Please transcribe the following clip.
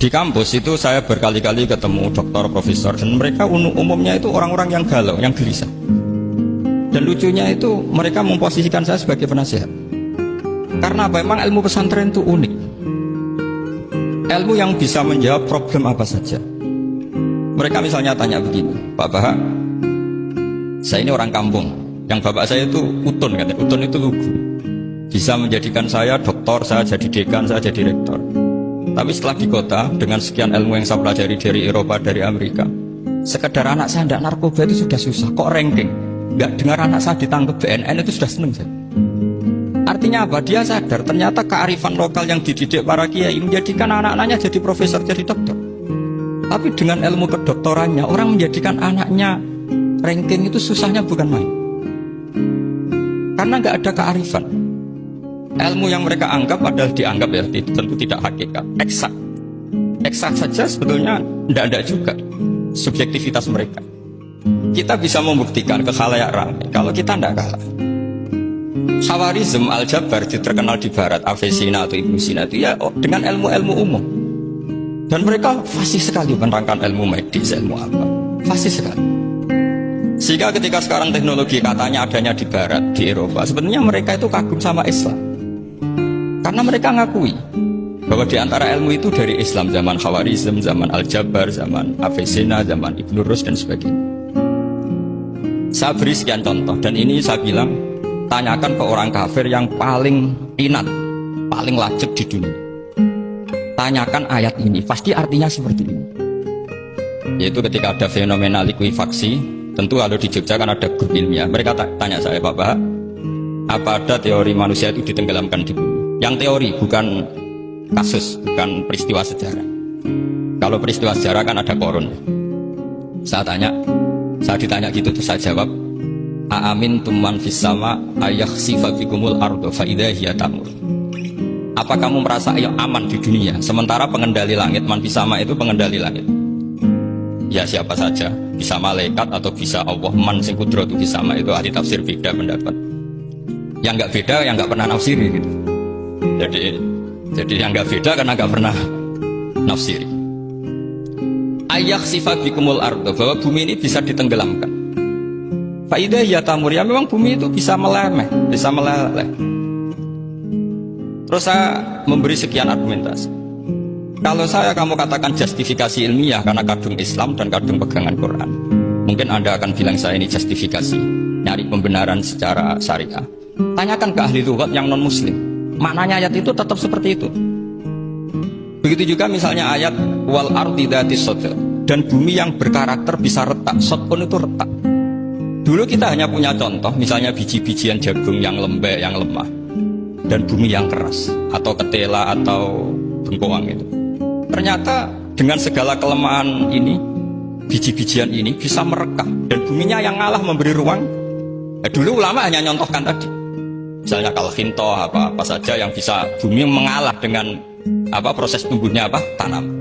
Di kampus itu saya berkali-kali ketemu dokter, profesor, dan mereka umumnya itu orang-orang yang galau, yang gelisah. Dan lucunya itu mereka memposisikan saya sebagai penasihat. Karena memang ilmu pesantren itu unik. Ilmu yang bisa menjawab problem apa saja. Mereka misalnya tanya begini, Pak Bahak, saya ini orang kampung, yang bapak saya itu utun, katanya. Utun itu lugu. Bisa menjadikan saya doktor, saya jadi dekan, saya jadi rektor. Tapi setelah di kota, dengan sekian ilmu yang saya pelajari dari Eropa, dari Amerika, sekedar anak saya tidak narkoba itu sudah susah. Kok ranking? Nggak dengar anak saya ditangkap BNN itu sudah seneng saya. Artinya apa? Dia sadar ternyata kearifan lokal yang dididik para kiai menjadikan anak-anaknya jadi profesor, jadi dokter. Tapi dengan ilmu kedoktorannya, orang menjadikan anaknya ranking itu susahnya bukan main. Karena nggak ada kearifan. Ilmu yang mereka anggap adalah dianggap ya, tentu tidak hakikat, eksak. Eksak saja sebetulnya tidak ada juga subjektivitas mereka. Kita bisa membuktikan ke khalayak ramai kalau kita tidak kalah. Khawarizm, Al-Jabar terkenal di barat, Avicenna atau Ibnu Sina itu ya dengan ilmu-ilmu umum. Dan mereka fasih sekali menerangkan ilmu medis, ilmu apa, fasih sekali. Sehingga ketika sekarang teknologi katanya adanya di barat, di Eropa, sebenarnya mereka itu kagum sama Islam. Karena mereka ngakui bahwa di antara ilmu itu dari Islam, zaman Khawarizm, zaman Al-Jabar, zaman Avicenna, zaman Ibnu Rus dan sebagainya. Saya beri sekian contoh dan ini saya bilang, tanyakan ke orang kafir yang paling inat, paling lacek di dunia. Tanyakan ayat ini, pasti artinya seperti ini. Yaitu ketika ada fenomena likuifaksi, tentu kalau di Jogja kan ada grup ilmiah. Mereka tanya saya, Pak Bahak, apa ada teori manusia itu ditenggelamkan di bumi? Yang teori, bukan kasus, bukan peristiwa sejarah. Kalau peristiwa sejarah kan ada korun. Saya ditanya gitu, terus saya jawab, Aamin tuman fis sama ayakhsifa bikumul ardo fa idza hiya tamur. Apa kamu merasa aman di dunia sementara pengendali langit, man fis sama itu pengendali langit? Ya siapa saja, bisa malaikat atau bisa Allah. Man sing kudratu fis sama itu ahli tafsir beda pendapat. Yang enggak beda yang enggak pernah nafsiri gitu. Jadi yang enggak beda karena enggak pernah nafsiri. Ayakhsifa bikumul ardo, bahwa bumi ini bisa ditenggelamkan. Faidah ya tamur, ya memang bumi itu bisa meleleh. Terus saya memberi sekian argumentasi. Kalau kamu katakan justifikasi ilmiah karena kadung Islam dan kadung pegangan Quran, mungkin Anda akan bilang saya ini justifikasi, nyari pembenaran secara syariah. Tanyakan ke ahli lughat yang non muslim, maknanya ayat itu tetap seperti itu. Begitu juga misalnya ayat wal ardi dzatis sodr, dan bumi yang berkarakter bisa retak. Sodpun itu retak. Dulu kita hanya punya contoh, misalnya biji-bijian jagung yang lembek, yang lemah, dan bumi yang keras, atau ketela, atau bengkoang itu. Ternyata dengan segala kelemahan ini, biji-bijian ini bisa merekah, dan buminya yang ngalah memberi ruang. Dulu ulama hanya nyontohkan tadi, misalnya kalkhinto, apa saja yang bisa bumi mengalah dengan proses tumbuhnya tanam.